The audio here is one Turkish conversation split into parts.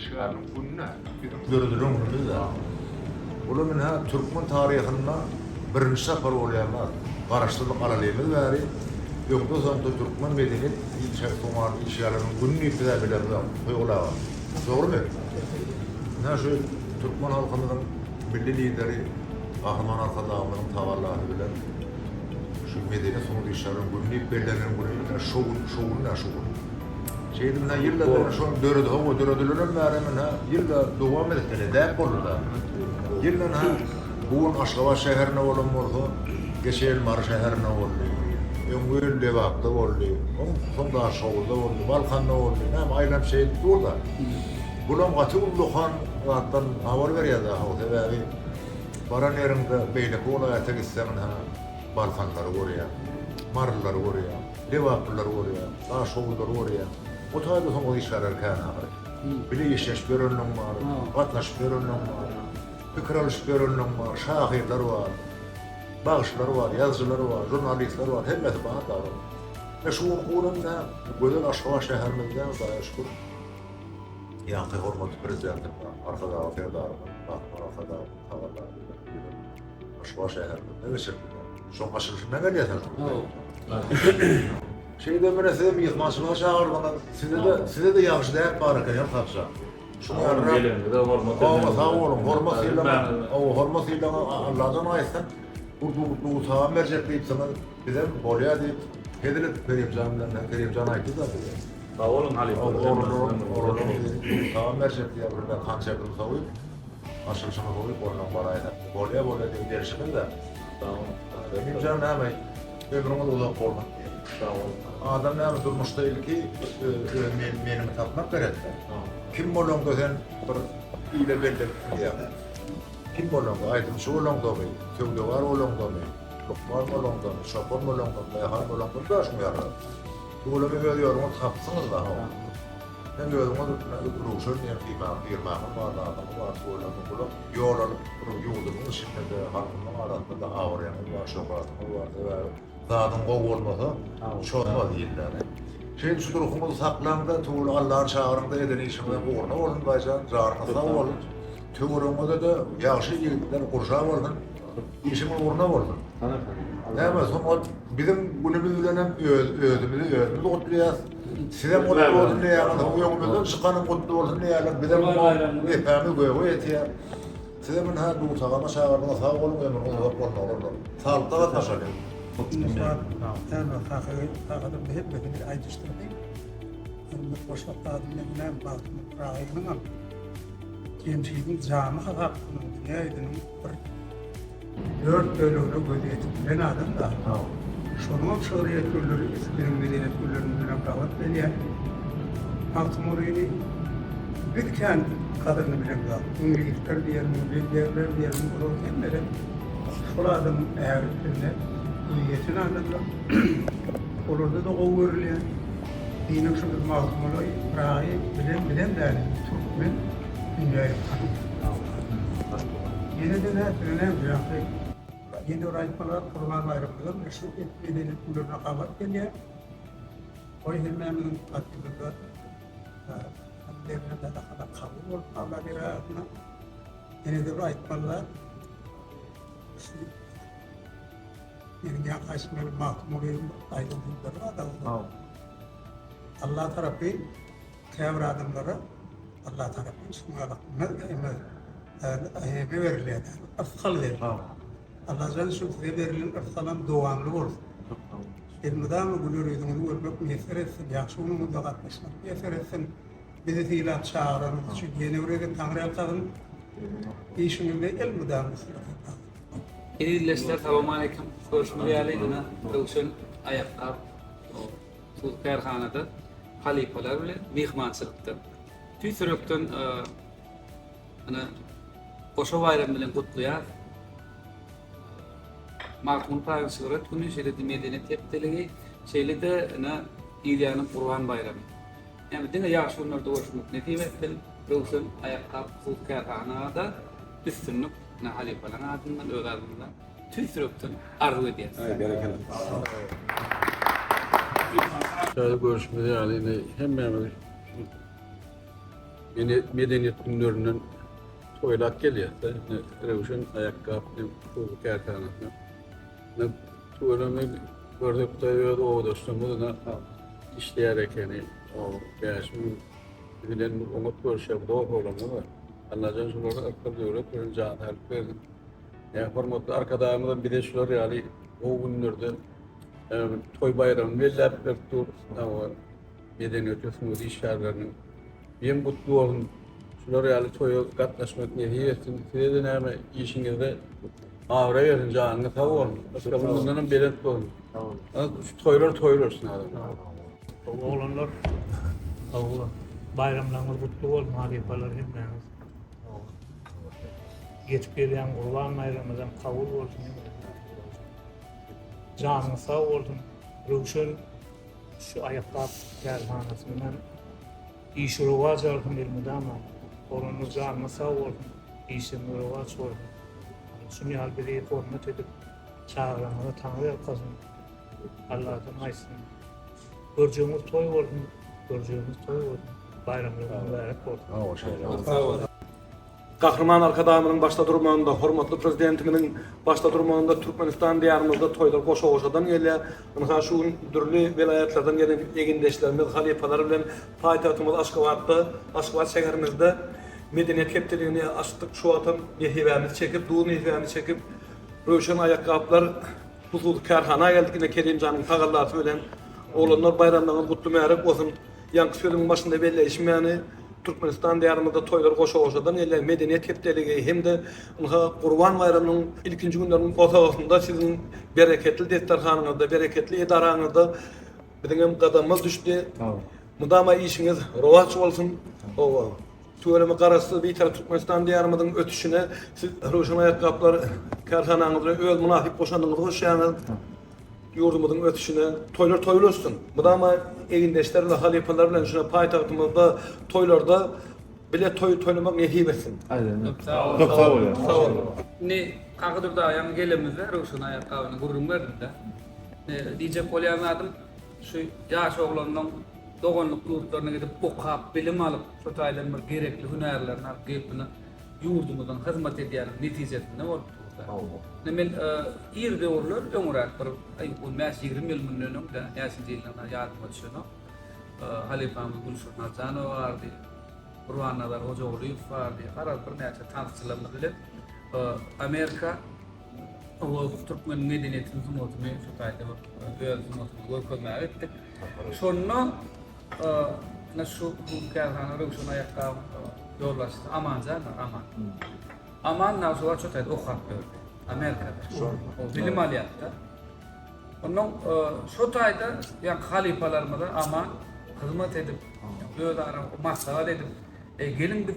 işgalin gününe Gördürüm bunu da. Bunu min ha Türkmen tarihinde birinci sefer olayanlar. Karıştırdık alalıyımız bari. Yoksa sonunda Türkmen medeniyet Tomarlı işgalinin gününü iptida bilenler koyular. Doğru mu? Ne şu Türkmen halkının milli lideri Ahman Arkadağ'ın tavalları bilen şu medeniyet sonu işgalinin gününü belirlenen gününü şovun. Şeyden yıllar şu dörde hava dördülürüm määrämen ha yıllar devam etmeli de bolda. Yıllar ha bu Aşgabat şehrine olan morho geçen Mar şehrine oldu. Öngül Levak'ta oldu. Sonda Şovul'da oldu. Balkan'da oldu. Ne aylam şey burada. Bulam katı ulluhan attan havar veriyor da o sebebi baran yerinde beyle kolayata gitsem ha Balkanları oraya. Marlıları oraya. Levaklıları oraya. Daha Şovul'ları oraya. O tabi son işgaller kana var. Bile işleş görünüm var, atlaş görünüm var, fikir alış görünüm var, şahitler var, bağışlar var, yazıcılar var, jurnalistler var, hepsi bana var. Ve şu okulunda böyle Aşgabat şehrimizden daha şükür. Yankı hormatı prezidentim var, arkada aferdarım, arkada tavallar. Aşgabat şehrimizde geçirdim. Son açılışında ne geliyorsun? Şeyden beri size bir yıkmasına çağırmadan size de yaxşı değer baraka yap tapsa. Şunu sağ olun, hormasıyla Allah'dan ayetsen bu sağa mercek deyip sana bize bolya deyip hedilip Kerimcan'a ayıttı da bize. Sağ olun Ali. Sağa mercek diye burada kan çekimi savuyup açılışını koyup oradan barayla. Bolya deyip gelişimi de. Sağ olun. Kerimcan'ın hemen ömrümüz uzak olmak diye. Adam ne durmuş değil ki menimi tapmak gerekli. Kim bolon da sen bir ile belli diye. Kim bolon da aydın şu bolon da mı? Tövbe var bolon da mı? Var bolon da mı? Şapon bolon da mı? Yahan bolon da mı? Daş mı yarar? Bunu bir veriyorum o tapsınız da. Ben diyorum o Rus'un firmamın var da adamı var bolon da bolon. Yol alıp yolun içinde halkın arasında ağrıyan var, şokatın var. Dağın qov olmasa, çoğma deyirlər. Şeyin şu ruhumuzu saklandı, tuğlu Allah'ın çağrında eden işimden uğruna olun baycan, canına sağ olun. Tuğrumuzda da yaxşı yiğitler kurşağı olun, işimin uğruna olun. Neyse, bizim bunu bilenen özümüzü otlayacağız. Size mutlu olsun diye yakın, uyumumuzdan çıkanın mutlu olsun diye yakın, bir de bunu efemi göğü etiyor. Size min ha bu sağama çağrında sağ olun, ömrünüz uzak olun. Sağlıkta katlaşalım. أنا فاخذ بهب في العيد اشتري المشروع هذا من نام بعض راعينا كيم شيء زعما خاف من الدنيا إذن dört böyle ödeyip ben adam da şunun şuraya külleri benim medine küllerinin kavat beni altımoruyni bir kan kadını bilen da İngilizler diğer bu kendileri şuradan eğerinde yetin anladılar. Olurdu da o verilen dinin şu bir mahkumulu rahi bilen de Türkmen dünyayı yine de ne yapacak? Yine öğretmenler kurban bayramında meşhur etmediğini kullarına kavat geliyor. O hemen katıldı. Hamdlerine de daha kabul olup Allah bir ayetine yine de öğretmenler yani yaklaşımları mahkumları aydınlıkları da Allah tarafı kâvr adamları Allah tarafı şunlara hebe verilir. Afkal verir. Allah Azze ve Celle verilen afkalan devamlı olur. Müdamı gülüyordu, onu görmek müyesser etsin, yakşunu müdakatlaşmak müyesser etsin. Bizi fiilat çağıran, şu yeni öğreden Tanrı yaptığın işinle el müdamısı. İlleşler selamun aleyküm. Görüşmeye geldiğinde Tavşan ayaklar Kayırxanada halifeler bilen mehmançılıkta. Tüysürökten Koşu bayram bilen kutlayan Mahmud Paşa Şöhret günü şeridi medeniyet tepkiligi şeyle de İlyanın Kurban bayramı. Yani dine yaxşı günlerde görüşmek netibetten Tavşan ayaklar Kayırxanada üstünlük halifeler adından öz adından tüysürökten arzu ediyoruz. Şöyle görüşmede yani hem medeniyet günlerinden toylak geliyor. Revşen ayakkabı, bu kertanası. Ne tuğrunu gördük de o dostumuz da işleyerek yani o yaşım bilen umut görüşüp doğru olanı var. Allah'ın şunları akıl diyorlar, önce help verdim. Yani hormatlı arkadaşlarımdan bir de şular yani o günlerde toy bayramı velap bir tur ama medeniyet üstünde işlerinin bir mutlu olun. Şular yani toya katlaşmak ne hiyetin size de hemen işinizde ağır verin canını tavır. Başka bunların belet olun. Toylarsun adam. Oğlanlar bayramlarımız kutlu olsun, halifalar hepimiz. Geçip gelen Kurban Bayramı'ndan kabul olsun. Canın sağ olsun. Ruşen şu ayakkabı kerhanasından işi rövaç olsun elmide ama onun canı sağ olsun. İşin rövaç olsun. Şunu halbiri hürmet edip çağıranlara Tanrı yakasın. Allah'tan aysın. Göreceğimiz toy olsun. Göreceğimiz toy olsun. Bayramlarımız mübarek olsun. O şeyler. Kahraman arkadaşımın başta durmağında, hormatlı prezidentiminin başta durmağında Türkmenistan diyarımızda toylar koşa-koşadan geliyor. Mesela şu dürlü vilayetlerden gelen egindeşlerimiz, halifalar bilen payitahtımız Aşgabat şehrimizde medeniyet hepteliğini açtık şu atam nehivemizi çekip, doğu nehivemizi çekip Röşen ayakkabılar huzur kerhana geldik yine Kerim Can'ın tağallatı bilen oğlanlar bayramlarını kutlu meyrek olsun. Yankı sözümün başında belli işim yani Türkmenistan diyarımızda toylar koşa-koşadan eller medeniyet hepteliği hem de Kurban Bayramı'nın ilkinci günlerinin ortasında sizin bereketli destekhanınızda, bereketli idaranızda bizim kadamız düştü. Mudama işiniz rovaç olsun. Söyleme karası bir taraf Türkmenistan diyarımızın ötüşüne siz Röşen ayakkabılar kerhananızda öz münafik boşandığınızı hoşlayınız. Yurdumuzun ötüşüne toylar olsun. Mudama egindeşlerle, halifelerle şuna payitahtımızda toylarda bile toylamak nehib etsin. Sağ ol. Sağ olun. Ne kakıdır da ayağımı gelemizde Ruşen ayakkabını gurum verdim de. Diyecek olayamadım şu yaş oğlandan doğanlık yurtlarına gidip okuyup bilim alıp şu taylanlar gerekli hünerlerini alıp gelip yurdumuzdan hizmet ediyelim neticesinde oldu. Men iyirde orlar ömürak bir olmaz 20 yıl münnünüm de yaşın değillerine yardım etişini halifamız Gülşen Nazanov vardı, Kurvanlar Hoca Oluyuf vardı, arar bir neyse tanışçılarımız bile Amerika o Türkmen medeniyetinin zumutunu şu tayda böyle zumutunu görmeye ettik. Sonra nasıl bu kerhana Röşen ayakkabı yollaştı aman canım aman nasıl var şu tayda okuyup Amerika'da. O bilim aliyatta. Onun şu tayda yani halifalarımıza ama hizmet edip böyle ara masal edip gelin bir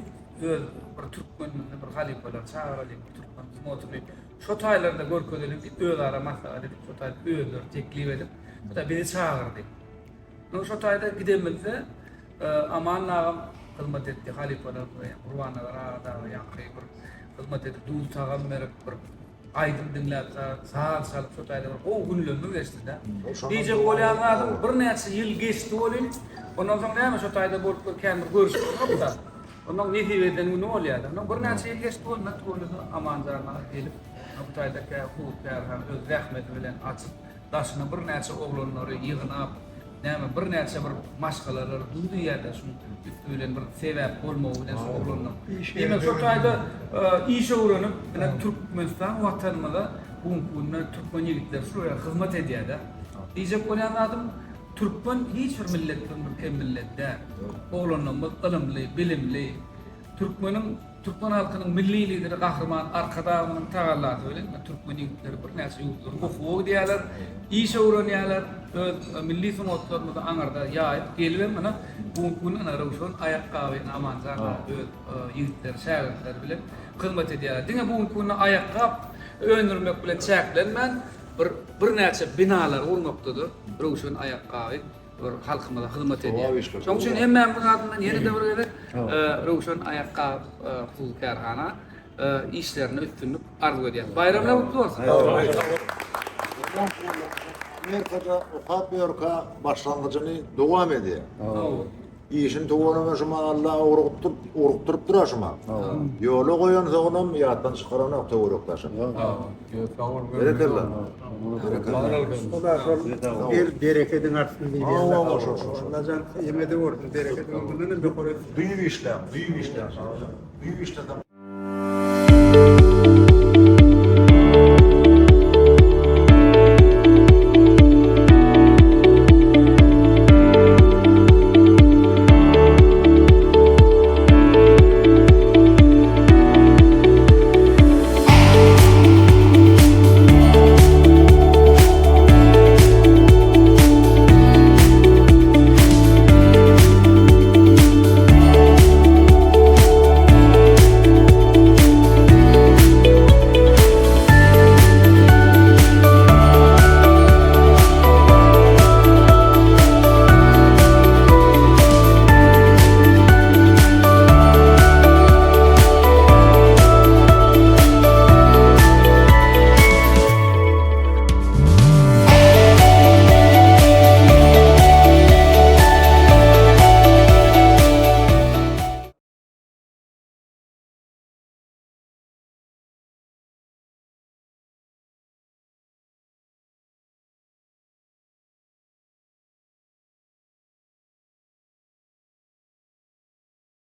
Türkmen bir halifalar çağıralım Türkmen hizmetini şu taylarda görkedelim böyle ara masal edip şu tayda böyle teklif edip da bizi çağırdı. Onun şu tayda gidemizde aman ağam hizmet etti halifalar Kurbanlar da yani hizmet edip dul tağam verip aydın dinlerse, saat salıp sotayla o günlüğümü geçti de. Diyecek olayanlardan bir neyse yıl geçti olayım. Ondan sonra hemen sotayda bulup kendi görüştüm da. Ondan nehiveden günü olayanlar. Bir neyse yıl geçti olayım. Aman zararına gelip sotayda hukuk kerhan öz rahmet bilen açıp daşına bir neyse oğlanları yığınıp bir neyse bir maşkaları duyduğu yerde şunu üstüyle bir sebep olmağı bilen oğlanlar. Demek sotayda işe uğranıp Türkmenistan vatanımıza bunlar Türkmen yiğitler şuraya hizmet ediyor da. Diyecek olan adam Türkmen hiçbir milletten bir millet değil. Oğlanımız ilimli, bilimli. Türkmen halkının milli lideri kahraman arkadaşının tağallatı öyle mi? Türkmen yiğitleri bir neyse yurtları okuyor diyorlar. İşe uğranıyorlar. Milli sunatlarımızda anarda yayıp geliyor bana bunun Röşen ayakkabıyla aman zararına yiğitler, şehirler bile hizmet ediyorlar. Dine bunun ayakkabı öndürmek bile çeklenmen bir neyse binalar olmaktadır. Röşen ayakkabı halkımıza hizmet ediyor. Onun için hemen bunun adından yeni de buraya Röşen ayakkabı hukuk kerhana işlerini üstünlük arzu ediyor. Bayramlar kutlu olsun. Amerika'da okap başlangıcını devam ediyor. İşin tuğanı şuma Allah uğrukturup duraşma. Yolu koyan soğunam yattan çıkaran nokta uğruktaşım. Öyle derler. Bir bereketin artsın diye. Allah Lazan yemede vurdun bereketin bundan bir kore Büyük işlem. Büyük işlem.